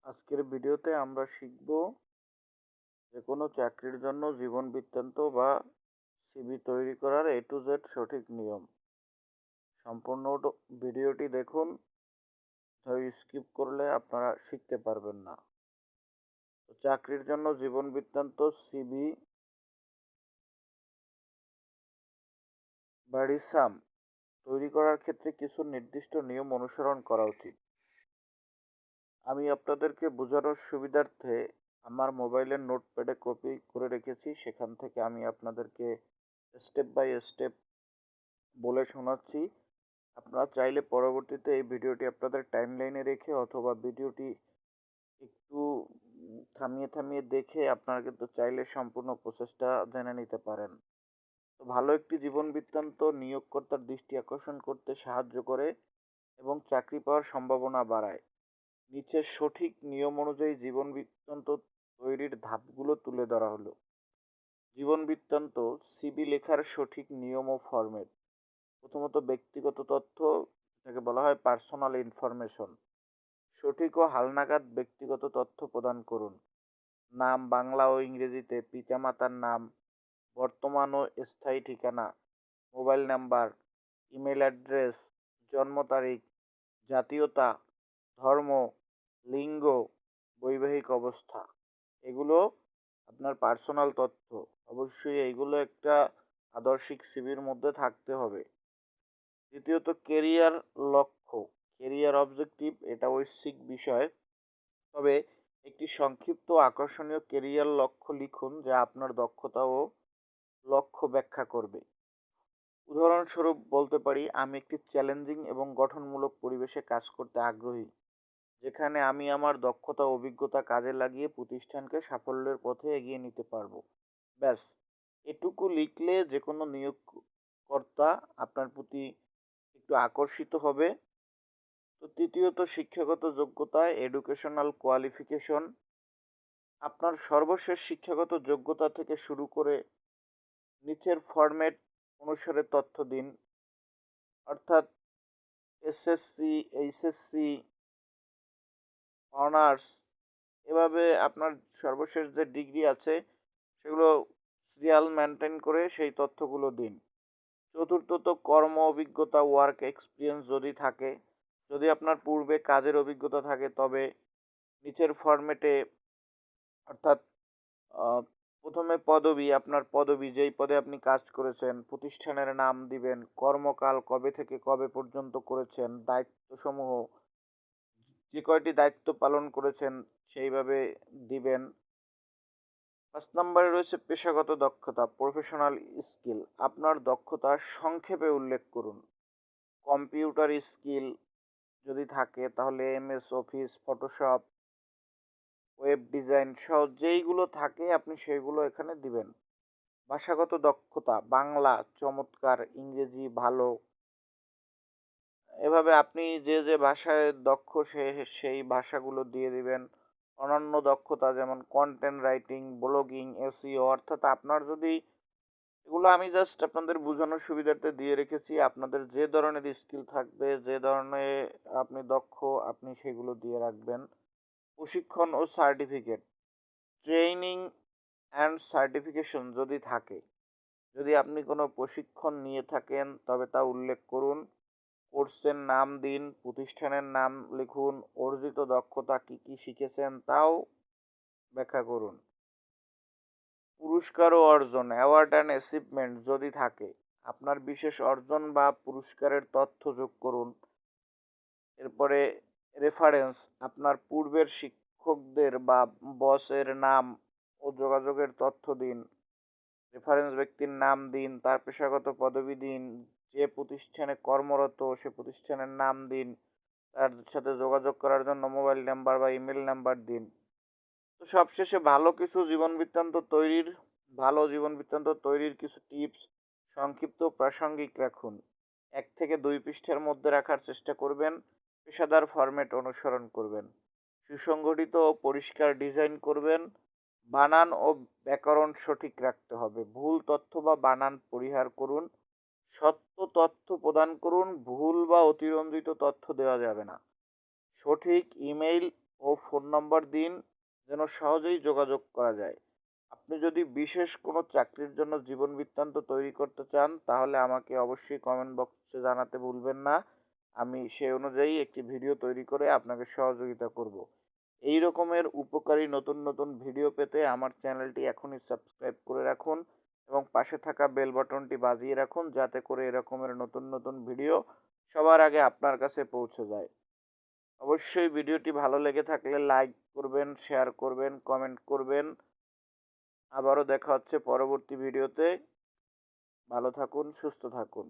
আজকের ভিডিওতে আমরা শিখব যে কোনো চাকরির জন্য জীবন বৃত্তান্ত বা সিভি তৈরি করার এ টু জেড সঠিক নিয়ম। সম্পূর্ণ ভিডিওটি দেখুন, স্কিপ করলে আপনারা শিখতে পারবেন না। তো চাকরির জন্য জীবন বৃত্তান্ত সিভি বা রিসাম তৈরি করার ক্ষেত্রে কিছু নির্দিষ্ট নিয়ম অনুসরণ করা উচিত। আমি আপনাদেরকে বোঝানোর সুবিধার্থে আমার মোবাইলের নোটপ্যাডে কপি করে রেখেছি, সেখান থেকে আমি আপনাদেরকে স্টেপ বাই স্টেপ বলে শোনাচ্ছি। আপনারা চাইলে পরবর্তীতে এই ভিডিওটি আপনাদের টাইমলাইনে রেখে অথবা ভিডিওটি একটু থামিয়ে থামিয়ে দেখে আপনারা কিন্তু চাইলে সম্পূর্ণ প্রসেসটা জেনে নিতে পারেন। তো ভালো একটি জীবন বৃত্তান্ত নিয়োগকর্তার দৃষ্টি আকর্ষণ করতে সাহায্য করে এবং চাকরি পাওয়ার সম্ভাবনা বাড়ায়। নিচের সঠিক নিয়ম অনুযায়ী জীবন বৃত্তান্ত তৈরির ধাপগুলো তুলে ধরা হলো। জীবন বৃত্তান্ত সিভি লেখার সঠিক নিয়ম ও ফরম্যাট। প্রথমত ব্যক্তিগত তথ্য, যেটাকে বলা হয় পার্সোনাল ইনফরমেশন। সঠিক ও হালনাগাদ ব্যক্তিগত তথ্য প্রদান করুন। নাম বাংলা ও ইংরেজিতে, পিতামাতার নাম, বর্তমান ও স্থায়ী ঠিকানা, মোবাইল নাম্বার, ইমেল অ্যাড্রেস, জন্ম তারিখ, জাতীয়তা, ধর্ম, লিঙ্গ, বৈবাহিক অবস্থা। এগুলো আপনার পার্সোনাল তথ্য। অবশ্যই এইগুলো একটা আদর্শিক সিভির মধ্যে থাকতে হবে। দ্বিতীয়ত কেরিয়ার লক্ষ্য, কেরিয়ার অবজেক্টিভ, এটা ঐচ্ছিক বিষয়, তবে একটি সংক্ষিপ্ত আকর্ষণীয় কেরিয়ার লক্ষ্য লিখুন যা আপনার দক্ষতা ও লক্ষ্য ব্যাখ্যা করবে। উদাহরণস্বরূপ বলতে পারি, আমি একটি চ্যালেঞ্জিং এবং গঠনমূলক পরিবেশে কাজ করতে আগ্রহী, যেখানে আমি আমার দক্ষতা ও অভিজ্ঞতা কাজে লাগিয়ে প্রতিষ্ঠানকে সাফল্যের পথে এগিয়ে নিতে পারবো। ব্যাস, এটুকু লিখলে যে কোনো নিয়োগকর্তা আপনার প্রতি একটু আকর্ষিত হবে। তো তৃতীয়ত শিক্ষাগত যোগ্যতা, এডুকেশনাল কোয়ালিফিকেশন। আপনার সর্বশেষ শিক্ষাগত যোগ্যতা থেকে শুরু করে নিচের ফরম্যাট অনুসারে তথ্য দিন, অর্থাৎ এসএসসি, এইচএসসি, অনার্স, এভাবে আপনার সর্বশেষ যে ডিগ্রি আছে সেগুলো সিরিয়াল মেনটেন করে সেই তথ্যগুলো দিন। চতুর্থত কর্ম অভিজ্ঞতা, ওয়ার্ক এক্সপিরিয়েন্স যদি থাকে, যদি আপনার পূর্বে কাজের অভিজ্ঞতা থাকে তবে নিচের ফরম্যাটে, অর্থাৎ প্রথমে পদবি, আপনার পদবি, যেই পদে আপনি কাজ করেছেন, প্রতিষ্ঠানের নাম দিবেন, কর্মকাল কবে থেকে কবে পর্যন্ত করেছেন, দায়িত্বসমূহ, যে কয়টি দায়িত্ব পালন করেছেন সেইভাবে দিবেন। 5 নম্বরে রয়েছে পেশাগত দক্ষতা, প্রফেশনাল স্কিল। আপনার দক্ষতা সংক্ষেপে উল্লেখ করুন। কম্পিউটার স্কিল যদি থাকে তাহলে MS office, Photoshop, web design সহ যেইগুলো থাকে আপনি সেইগুলো এখানে দিবেন। ভাষাগত দক্ষতা, বাংলা চমৎকার, ইংরেজি ভালো। এভাবে আপনি যে যে ভাষায় দক্ষ সেই ভাষাগুলো দিয়ে দিবেন। অনন্য দক্ষতা যেমন কন্টেন্ট রাইটিং, ব্লগিং, এসইও, অর্থাৎ আপনার যদি, এগুলো আমি জাস্ট আপনাদের বোঝানোর সুবিধার্থে দিয়ে রেখেছি। আপনাদের যে ধরনের স্কিল থাকবে, যে ধরনের আপনি দক্ষ, আপনি সেগুলো দিয়ে রাখবেন। প্রশিক্ষণ ও সার্টিফিকেট, ট্রেনিং অ্যান্ড সার্টিফিকেশন যদি থাকে, যদি আপনি কোনো প্রশিক্ষণ নিয়ে থাকেন তবে তা উল্লেখ করুন। কোর্সের নাম দিন, প্রতিষ্ঠানের নাম লিখুন, অর্জিত দক্ষতা কী কী শিখেছেন তাও ব্যাখ্যা করুন। পুরস্কার ও অর্জন, অ্যাওয়ার্ড অ্যান্ড অ্যাচিভমেন্ট যদি থাকে, আপনার বিশেষ অর্জন বা পুরস্কারের তথ্য যোগ করুন। এরপরে রেফারেন্স, আপনার পূর্বের শিক্ষকদের বা বসের নাম ও যোগাযোগের তথ্য দিন। রেফারেন্স ব্যক্তির নাম দিন, তার পেশাগত পদবি দিন, যে প্রতিষ্ঠানে কর্মরত সে প্রতিষ্ঠানের নাম দিন, তার সাথে যোগাযোগ করার জন্য মোবাইল নাম্বার বা ইমেল নাম্বার দিন। তো সবশেষে ভালো জীবন বৃত্তান্ত তৈরির কিছু টিপস সংক্ষিপ্ত প্রাসঙ্গিক রাখুন। 1 থেকে 2 পৃষ্ঠার মধ্যে রাখার চেষ্টা করবেন। পেশাদার ফরম্যাট অনুসরণ করবেন। সুসংগঠিত ও পরিষ্কার ডিজাইন করবেন। বানান ও ব্যাকরণ সঠিক রাখতে হবে। ভুল তথ্য বা বানান পরিহার করুন। সত্য তথ্য প্রদান করুন, ভুল বা অতিরঞ্জিত তথ্য দেওয়া যাবে না। সঠিক ইমেইল ও ফোন নম্বর দিন যেন সহজেই যোগাযোগ করা যায়। আপনি যদি বিশেষ কোনো চাকরির জন্য জীবন বৃত্তান্ত তৈরি করতে চান তাহলে আমাকে অবশ্যই কমেন্ট বক্সে জানাতে ভুলবেন না। আমি সেই অনুযায়ী একটি ভিডিও তৈরি করে আপনাকে সহযোগিতা করব। এই রকমের উপকারী নতুন নতুন ভিডিও পেতে আমার চ্যানেলটি এখনই সাবস্ক্রাইব করে রাখুন এবং পাশে থাকা বেল বাটনটি বাজিয়ে রাখুন যাতে করে এরকমের নতুন নতুন ভিডিও সবার আগে আপনার কাছে পৌঁছে যায়। অবশ্যই ভিডিওটি ভালো লেগে থাকলে লাইক করবেন, শেয়ার করবেন, কমেন্ট করবেন। আবারও দেখা হচ্ছে পরবর্তী ভিডিওতে। ভালো থাকুন, সুস্থ থাকুন।